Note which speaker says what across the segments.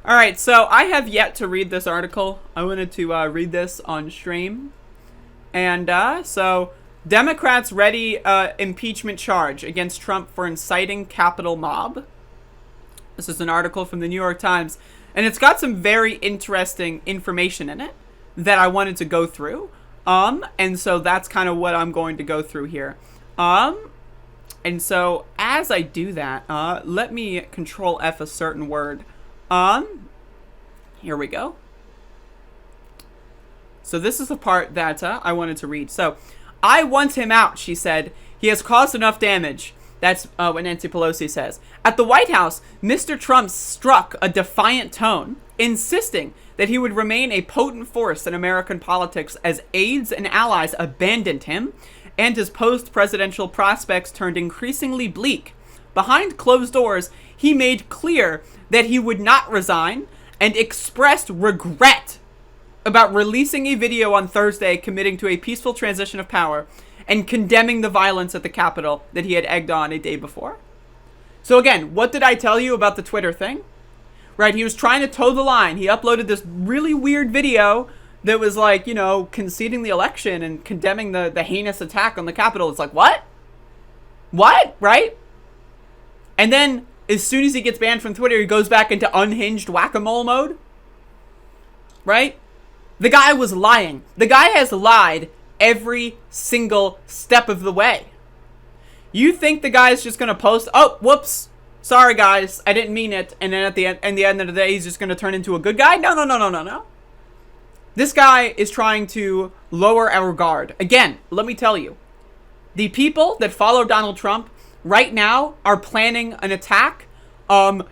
Speaker 1: All right, so I have yet to read this article. I wanted to read this on stream. And so Democrats ready impeachment charge against Trump for inciting Capitol mob. This is an article from the New York Times. And it's got some very interesting information in it that I wanted to go through. And so that's kind of what I'm going to go through here. And so as I do that, let me Control F a certain word. Here we go. So this is the part that I wanted to read. So, I want him out, she said. He has caused enough damage. That's what Nancy Pelosi says. At the White House, Mr. Trump struck a defiant tone, insisting that he would remain a potent force in American politics as aides and allies abandoned him, and his post-presidential prospects turned increasingly bleak. Behind closed doors, he made clear that he would not resign and expressed regret about releasing a video on Thursday committing to a peaceful transition of power and condemning the violence at the Capitol that he had egged on a day before. So again, what did I tell you about the Twitter thing? Right, he was trying to toe the line. He uploaded this really weird video that was like, you know, conceding the election and condemning the heinous attack on the Capitol. It's like, what? What? Right? And then, as soon as he gets banned from Twitter, he goes back into unhinged whack-a-mole mode. Right? The guy was lying. The guy has lied every single step of the way. You think the guy's just going to post, oh, whoops, sorry guys, I didn't mean it, and then at the end of the day, he's just going to turn into a good guy? No. This guy is trying to lower our guard. Again, let me tell you, the people that follow Donald Trump right now are planning an attack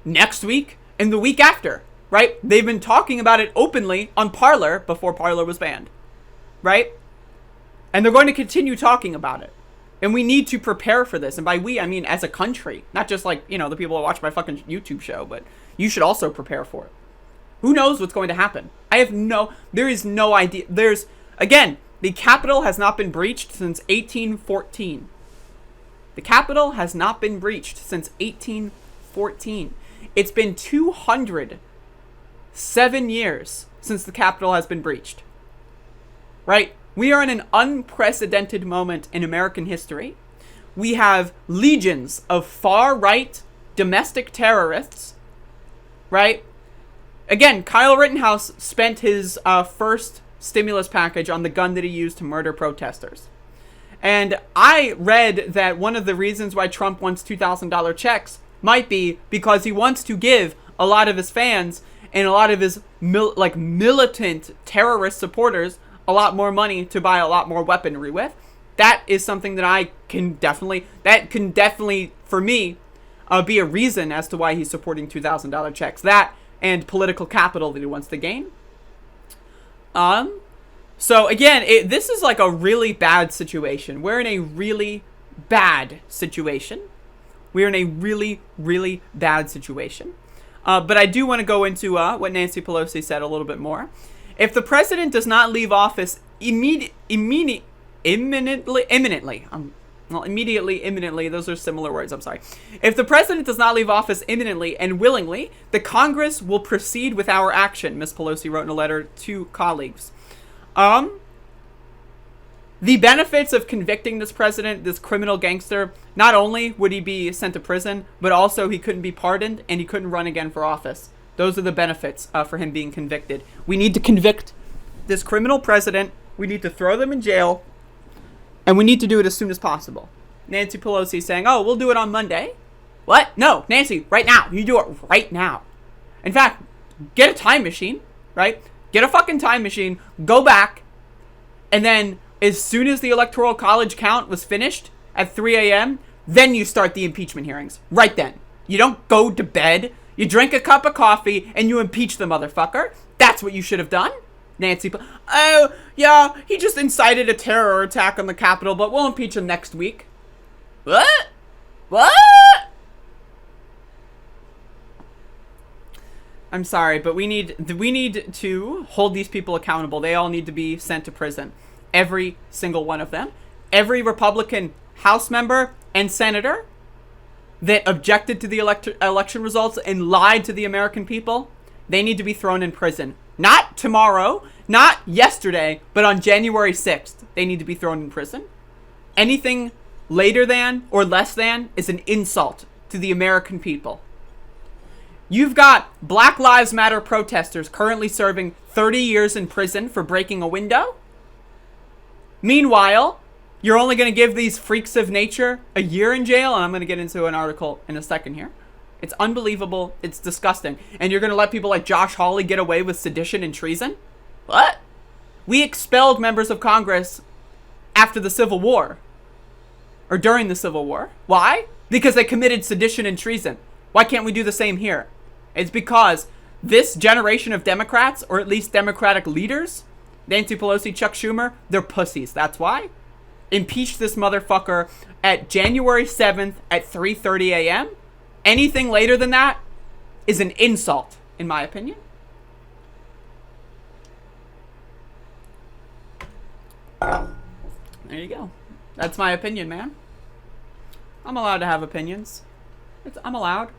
Speaker 1: next week and the week after, right? They've been talking about it openly on Parler before Parler was banned, right? And they're going to continue talking about it. And we need to prepare for this. And by we, I mean as a country. Not just like, you know, the people that watch my fucking YouTube show, but you should also prepare for it. Who knows what's going to happen? There is no idea. Again, the Capitol has not been breached since 1814. The Capitol has not been breached since 1814. It's been 207 years since the Capitol has been breached. Right? We are in an unprecedented moment in American history. We have legions of far-right domestic terrorists. Right? Again, Kyle Rittenhouse spent his first stimulus package on the gun that he used to murder protesters. And I read that one of the reasons why Trump wants $2,000 checks might be because he wants to give a lot of his fans and a lot of his militant terrorist supporters a lot more money to buy a lot more weaponry with. That is something that can definitely, for me, be a reason as to why he's supporting $2,000 checks. That and political capital that he wants to gain. So again, this is like a really bad situation. We're in a really bad situation. We're in a really, really bad situation. But I do want to go into what Nancy Pelosi said a little bit more. If the president does not leave office imminently, those are similar words, I'm sorry. If the president does not leave office imminently and willingly, the Congress will proceed with our action, Ms. Pelosi wrote in a letter to colleagues. The benefits of convicting this president, this criminal gangster, not only would he be sent to prison, but also he couldn't be pardoned and he couldn't run again for office. Those are the benefits for him being convicted. We need to convict this criminal president. We need to throw them in jail. And we need to do it as soon as possible. Nancy Pelosi saying, oh, we'll do it on Monday. What? No, Nancy, right now. You do it right now. In fact, get a time machine, right? Get a fucking time machine. Go back. And then as soon as the Electoral College count was finished at 3 a.m., then you start the impeachment hearings. Right then. You don't go to bed. You drink a cup of coffee and you impeach the motherfucker. That's what you should have done. Nancy, oh, yeah, he just incited a terror attack on the Capitol, but we'll impeach him next week. What? I'm sorry, but we need to hold these people accountable. They all need to be sent to prison. Every single one of them. Every Republican House member and senator that objected to the election results and lied to the American people they need to be thrown in prison. Not tomorrow, not yesterday, but on January 6th, they need to be thrown in prison. Anything later than or less than is an insult to the American people. You've got Black Lives Matter protesters currently serving 30 years in prison for breaking a window. Meanwhile, you're only going to give these freaks of nature a year in jail, and I'm going to get into an article in a second here. It's unbelievable. It's disgusting. And you're going to let people like Josh Hawley get away with sedition and treason? What? We expelled members of Congress after the Civil War. Or during the Civil War. Why? Because they committed sedition and treason. Why can't we do the same here? It's because this generation of Democrats, or at least Democratic leaders, Nancy Pelosi, Chuck Schumer, they're pussies. That's why. Impeach this motherfucker at January 7th at 3:30 a.m. Anything later than that is an insult, in my opinion. There you go. That's my opinion, man. I'm allowed to have opinions. I'm allowed.